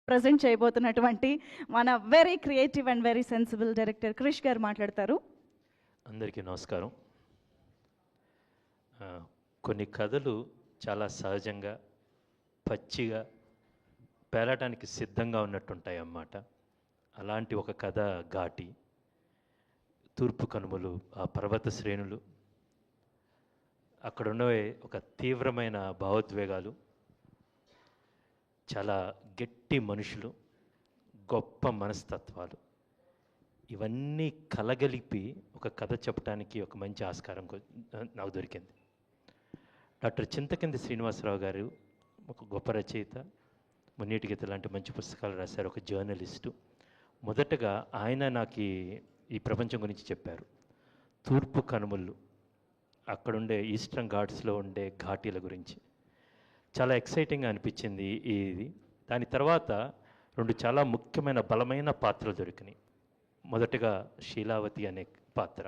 Present చేయబోతున్నటువంటి మన very creative and very sensible director Krish garu మాట్లాడతారు. అందరికీ నమస్కారం. కొన్ని కథలు చాలా సహజంగా పచ్చిగా పేలటానికి సిద్ధంగా ఉన్నట్టుంటాయి అన్నమాట. అలాంటి ఒక కథ ఘాటి. తూర్పు కనుమలు, ఆ పర్వత శ్రేణులు, అక్కడున్న ఒక తీవ్రమైన భావోద్వేగాలు, చాలా గట్టి మనుషులు, గొప్ప మనస్తత్వాలు, ఇవన్నీ కలగలిపి ఒక కథ చెప్పడానికి ఒక మంచి ఆస్కారం నాకు దొరికింది. డాక్టర్ చింతకింది శ్రీనివాసరావు గారు ఒక గొప్ప రచయిత, మున్నీటి గీత లాంటి మంచి పుస్తకాలు రాశారు, ఒక జర్నలిస్టు. మొదటగా ఆయన నాకు ఈ ప్రపంచం గురించి చెప్పారు. తూర్పు కనుమలు, అక్కడుండే ఈస్టర్న్ ఘాట్స్లో ఉండే ఘాటీల గురించి చాలా ఎక్సైటింగ్గా అనిపించింది ఇది. దాని తర్వాత రెండు చాలా ముఖ్యమైన బలమైన పాత్రలు దొరికినాయి. మొదటగా శీలావతి అనే పాత్ర,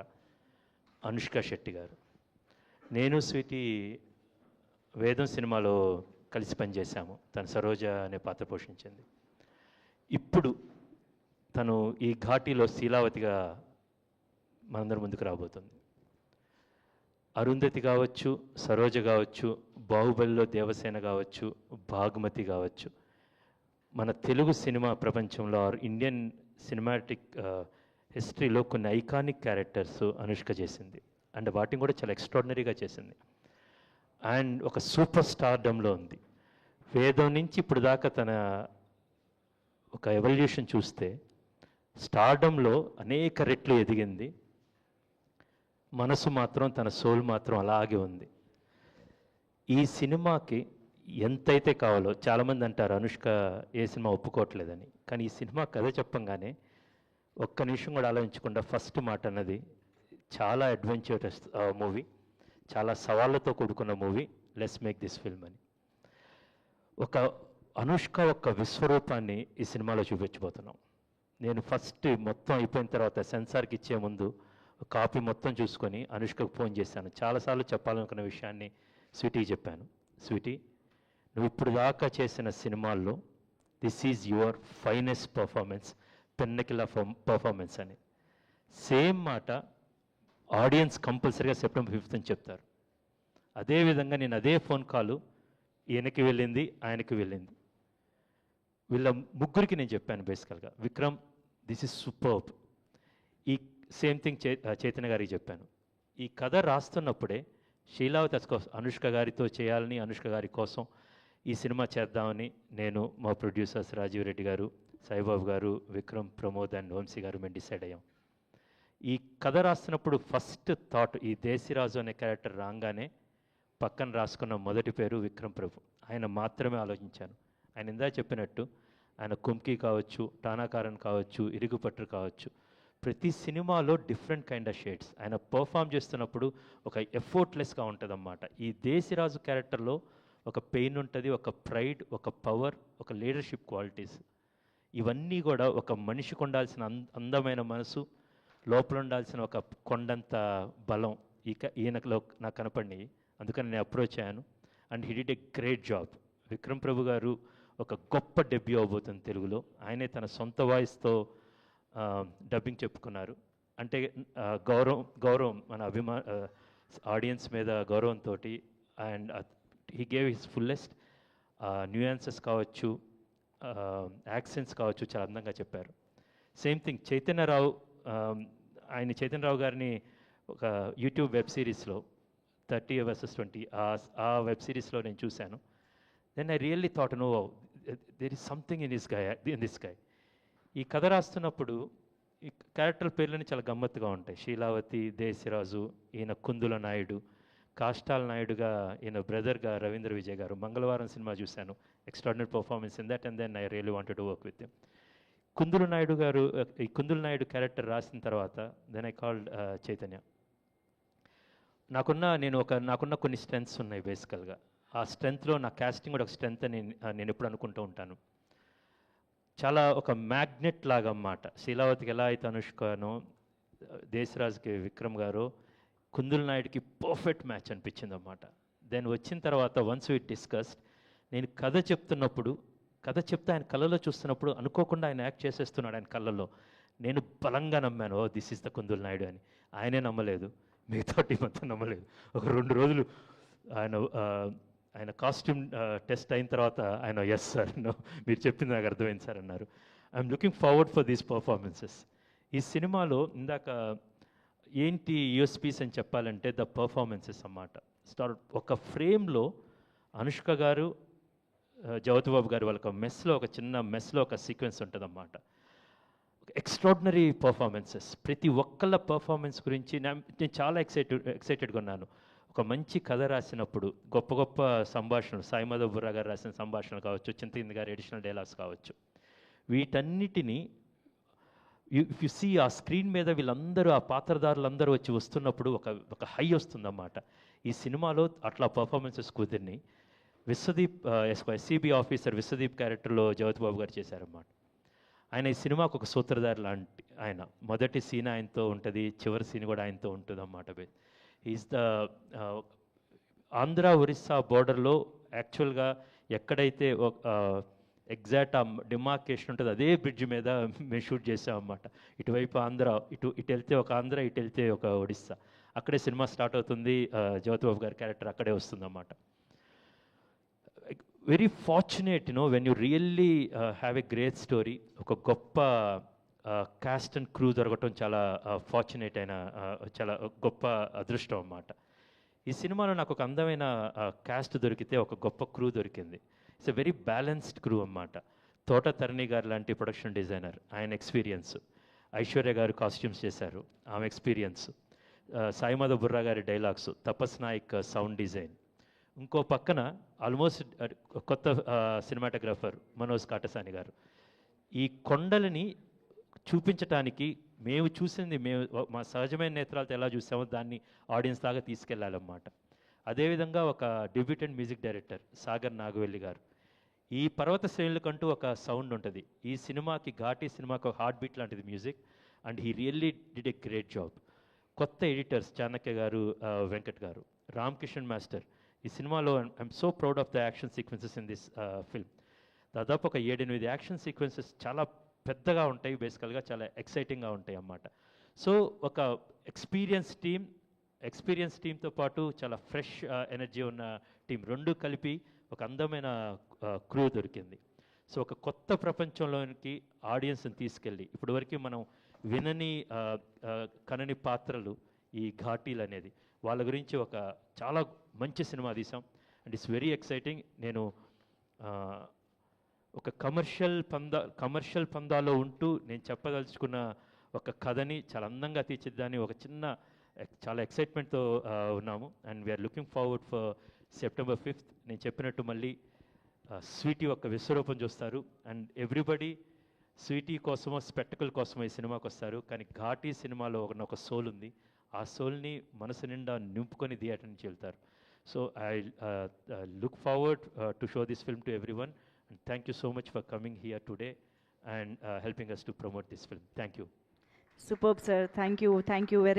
అనుష్క శెట్టి గారు. నేను స్వీటీ వేదం సినిమాలో కలిసి పనిచేశాము. తను సరోజ అనే పాత్ర పోషించింది. ఇప్పుడు తను ఈ ఘాటీలో శీలావతిగా మనందరి ముందుకు రాబోతుంది. అరుంధతి కావచ్చు, సరోజ కావచ్చు, బాహుబలిలో దేవసేన కావచ్చు, భాగ్మతి కావచ్చు, మన తెలుగు సినిమా ప్రపంచంలో ఇండియన్ సినిమాటిక్ హిస్టరీలో కొన్ని ఐకానిక్ క్యారెక్టర్స్ అనుష్క చేసింది. అండ్ వాటిని కూడా చాలా ఎక్స్ట్రాడినరీగా చేసింది. అండ్ ఒక సూపర్ స్టార్డంలో ఉంది. వేదం నుంచి ఇప్పుడు దాకా తన ఒక ఎవల్యూషన్ చూస్తే స్టార్డంలో అనేక రెట్లు ఎదిగింది. మనసు మాత్రం, తన సోల్ మాత్రం అలాగే ఉంది. ఈ సినిమాకి ఎంతైతే కావాలో, చాలామంది అంటారు అనుష్క ఏ సినిమా ఒప్పుకోవట్లేదని, కానీ ఈ సినిమా కథ చెప్పంగానే ఒక్క నిమిషం కూడా ఆలోచించకుండా ఫస్ట్ మాట అన్నది, చాలా అడ్వెంచరస్ మూవీ, చాలా సవాళ్ళతో కూడుకున్న movie, let's make this film అని. ఒక అనుష్క యొక్క విశ్వరూపాన్ని ఈ సినిమాలో చూపించబోతున్నాం. నేను ఫస్ట్ మొత్తం అయిపోయిన తర్వాత సెన్సార్కి ఇచ్చే ముందు కాపీ మొత్తం చూసుకొని అనుష్కకు ఫోన్ చేశాను. చాలాసార్లు చెప్పాలనుకున్న విషయాన్ని స్వీటీకి చెప్పాను. స్వీటీ, నువ్వు ఇప్పుడు దాకా చేసిన సినిమాల్లో this is your finest performance, pinnacle performance అని. సేమ్ మాట ఆడియన్స్ కంపల్సరీగా సెప్టెంబర్ 5th అని చెప్తారు. అదేవిధంగా నేను అదే ఫోన్ కాలు ఈయనకి వెళ్ళింది, ఆయనకి వెళ్ళింది. వీళ్ళ ముగ్గురికి నేను చెప్పాను బేసికల్గా, విక్రమ్ దిస్ ఈజ్ సూపర్బ్. ఈ సేమ్ థింగ్ చైతన్య గారికి చెప్పాను. ఈ కథ రాస్తున్నప్పుడే శీలావతి అనుష్క గారితో చేయాలని, అనుష్క గారి కోసం ఈ సినిమా చేద్దామని నేను, మా ప్రొడ్యూసర్స్ రాజీవ్ రెడ్డి గారు, సాయిబాబు గారు, విక్రమ్, ప్రమోద్ అండ్ వంశీ గారు మేము డిసైడ్ అయ్యాం. ఈ కథ రాస్తున్నప్పుడు ఫస్ట్ థాట్, ఈ దేశీరాజు అనే క్యారెక్టర్ రాగానే పక్కన రాసుకున్న మొదటి పేరు విక్రమ్ ప్రభు. ఆయన మాత్రమే ఆలోచించాను. ఆయన ఇందా చెప్పినట్టు ఆయన కుంకి కావచ్చు, టానాకారన్ కావచ్చు, ఇరుగుపట్టు కావచ్చు, ప్రతి సినిమాలో డిఫరెంట్ కైండ్ ఆఫ్ షేడ్స్. ఆయన పర్ఫామ్ చేస్తున్నప్పుడు ఒక ఎఫర్ట్లెస్గా ఉంటుంది అన్నమాట. ఈ దేశీరాజు క్యారెక్టర్లో ఒక పెయిన్ ఉంటుంది, ఒక ప్రైడ్, ఒక పవర్, ఒక లీడర్షిప్ క్వాలిటీస్, ఇవన్నీ కూడా ఒక మనిషికి ఉండాల్సిన అందమైన మనసు, లోపల ఉండాల్సిన ఒక కొండంత బలం ఈయనలో నాకు కనపడినాయి. అందుకని నేను అప్రోచ్ అయ్యాను. And he did a great job. Vikram Prabhu garu ఒక గొప్ప డెబ్యూ అవబోతుంది తెలుగులో. ఆయనే తన సొంత వాయిస్తో డబ్బింగ్ చెప్పుకున్నారు. అంటే గౌరవం మన ఆడియన్స్ మీద గౌరవంతో, and he gave his fullest. Nuances కావచ్చు, యాక్సెంట్స్ కావచ్చు, చాలా అందంగా చెప్పారు. సేమ్ థింగ్ చైతన్యరావు, ఆయన చైతన్యరావు గారిని ఒక యూట్యూబ్ వెబ్ సిరీస్లో 30 vs 20 ఆ వెబ్ సిరీస్లో నేను చూశాను. Then I really thought, no, there is something in this guy. ఈ కథ రాస్తున్నప్పుడు ఈ క్యారెక్టర్ పేర్లని చాలా గమ్మత్తుగా ఉంటాయి. శీలావతి, దేశరాజు, ఈయన కుందుల నాయుడు, కాష్టాల నాయుడుగా ఈయన బ్రదర్గా రవీంద్ర విజయ్ గారు. మంగళవారం సినిమా చూశాను, extraordinary performance in that, and then I really wanted to work with him. Kundula Naidu garu, ఈ కుందుల నాయుడు క్యారెక్టర్ రాసిన తర్వాత దెన్ ఐ కాల్డ్ చైతన్య. నాకున్న కొన్ని స్ట్రెంగ్త్స్ ఉన్నాయి బేసికల్గా. ఆ స్ట్రెంగ్త్లో నా క్యాస్టింగ్ కూడా ఒక స్ట్రెంగ్త్ అని నేను ఎప్పుడు అనుకుంటూ ఉంటాను. చాలా ఒక మ్యాగ్నెట్ లాగా అన్నమాట. శీలావతికి ఎలా అయితే అనుష్కనో, దేశరాజుకి విక్రమ్ గారు, కుందుల నాయుడికి పర్ఫెక్ట్ మ్యాచ్ అనిపించింది అన్నమాట. దెన్ వచ్చిన తర్వాత వన్స్ వి డిస్కస్డ్, నేను కథ చెప్తున్నప్పుడు కథ చెప్తే ఆయన కళ్ళలో చూస్తున్నప్పుడు అనుకోకుండా ఆయన యాక్ట్ చేసేస్తున్నాడు ఆయన కళ్ళల్లో. నేను బలంగా నమ్మాను, oh this is the Kundula Naidu అని. ఆయనే నమ్మలేదు, మిగతా టీం అంతా నమ్మలేదు. ఒక 2 రోజులు ఆయన ఆయన కాస్ట్యూమ్ టెస్ట్ అయిన తర్వాత ఆయన ఎస్ సార్, నో మీరు చెప్పింది నాకు అర్థమైంది సార్ అన్నారు. I'm looking forward for these performances. ఈ సినిమాలో ఇందాక ఏంటి యూఎస్పీస్ అని చెప్పాలంటే ద పర్ఫార్మెన్సెస్ అన్నమాట. ఒక ఫ్రేమ్లో అనుష్క గారు, జగపతిబాబు గారు వాళ్ళ మెస్లో, ఒక చిన్న మెస్లో ఒక సీక్వెన్స్ ఉంటుందన్నమాట. Extraordinary performances. ప్రతి ఒక్కళ్ళ పర్ఫార్మెన్స్ గురించి నేను చాలా ఎక్సైటెడ్గా ఉన్నాను. ఒక మంచి కథ రాసినప్పుడు గొప్ప గొప్ప సంభాషణలు, సాయి మాధవ్ బుర్రా గారు రాసిన సంభాషణలు కావచ్చు, చింతకింది గారి ఎడిషనల్ డైలాగ్స్ కావచ్చు, వీటన్నిటినీ ఇఫ్ యు సీ ఆ స్క్రీన్ మీద వీళ్ళందరూ, ఆ పాత్రధారులందరూ వచ్చి వస్తున్నప్పుడు ఒక హై వస్తుందన్నమాట. ఈ సినిమాలో అట్లా performances కుదిరిని Vishwadeep, SCB officer Vishwadeep క్యారెక్టర్లో జగపతిబాబు గారు చేశారన్నమాట. ఆయన ఈ సినిమాకు ఒక సూత్రధారి లాంటి ఆయన. మొదటి సీన్ ఆయనతో ఉంటుంది, చివరి సీన్ కూడా ఆయనతో ఉంటుంది అన్నమాట. ఈజ్ ద ఆంధ్ర ఒరిస్సా బోర్డర్లో యాక్చువల్గా ఎక్కడైతే ఎగ్జాక్ట్ ఆ డిమార్కేషన్ ఉంటుంది, అదే బ్రిడ్జ్ మీద మేము షూట్ చేసాం అన్నమాట. ఇటువైపు ఆంధ్ర, ఇటు వెళ్తే ఒక ఆంధ్ర, ఇటు వెళ్తే ఒక ఒడిస్సా. అక్కడే సినిమా స్టార్ట్ అవుతుంది, జగపతిబాబు గారి క్యారెక్టర్ అక్కడే వస్తుంది అన్నమాట. Very fortunate when you really have a great story. ఒక గొప్ప క్యాస్ట్ అండ్ క్రూ దొరకటం చాలా ఫార్చునేట్ అయిన, చాలా గొప్ప అదృష్టం అన్నమాట. ఈ సినిమాలో నాకు ఒక అందమైన క్యాస్ట్ దొరికితే ఒక గొప్ప క్రూ దొరికింది. It's a very balanced crew అన్నమాట. తోట తరణి గారు లాంటి ప్రొడక్షన్ డిజైనర్, ఆయన ఎక్స్పీరియన్స్. ఐశ్వర్య గారు కాస్ట్యూమ్స్ చేశారు, ఆమె ఎక్స్పీరియన్స్. సాయి మాధవ్ బుర్రా గారి డైలాగ్స్, తపస్ నాయక్ సౌండ్ డిజైన్. ఇంకో పక్కన ఆల్మోస్ట్ కొత్త సినిమాటోగ్రాఫర్ మనోజ్ కాటసాని గారు. ఈ కొండలని చూపించటానికి మేము చూసింది, మా సహజమైన నేత్రాలతో ఎలా చూసామో దాన్ని ఆడియన్స్ దాకా తీసుకెళ్ళాలన్నమాట. అదేవిధంగా ఒక debutant music director Sagar Nagavelli garu. ఈ పర్వత శ్రేణులకంటూ ఒక సౌండ్ ఉంటుంది. ఈ సినిమాకి, ఘాటీ సినిమాకి ఒక హార్ట్ బీట్ లాంటిది music, and he really did a great job. కొత్త ఎడిటర్స్ చాణక్య గారు, వెంకట్ గారు, రామ్ కిషన్ మాస్టర్. ఈ సినిమాలో I'm so proud of the action sequences in this film. దాదాపు ఒక 7-8 యాక్షన్ సీక్వెన్సెస్ చాలా పెద్దగా ఉంటాయి, బేసికల్గా చాలా ఎక్సైటింగ్గా ఉంటాయి అన్నమాట. సో ఒక ఎక్స్పీరియన్స్ టీంతో పాటు చాలా ఫ్రెష్ ఎనర్జీ ఉన్న టీం, రెండు కలిపి ఒక అందమైన క్రూ దొరికింది. సో ఒక కొత్త ప్రపంచంలోనికి ఆడియన్స్ని తీసుకెళ్ళి, ఇప్పటివరకు మనం వినని కనని పాత్రలు ఈ ఘాటీలు అనేది, వాళ్ళ గురించి ఒక చాలా మంచి సినిమా తీసాం. And it's very exciting. నేను ఒక కమర్షియల్ పందాలో ఉంటూ నేను చెప్పదలుచుకున్న ఒక కథని చాలా అందంగా తీర్చిద్దాన్ని ఒక చిన్న చాలా ఎక్సైట్మెంట్తో ఉన్నాము. And we are looking forward for September 5th. నేను చెప్పినట్టు మళ్ళీ స్వీటీ ఒక విశ్వరూపం చూస్తారు. అండ్ ఎవ్రీబడి స్వీటీ కోసమో స్పెక్టకల్ కోసమో ఈ సినిమాకి వస్తారు, కానీ ఘాటీ సినిమాలో ఒక సోల్ ఉంది. ఆ సోల్ని మనసు నిండా నింపుకొని థియేటర్ నుంచి వెళ్తారు. So I look forward to show this film to every one. And thank you so much for coming here today and helping us to promote this film. Thank you. Superb, sir. Thank you. Thank you very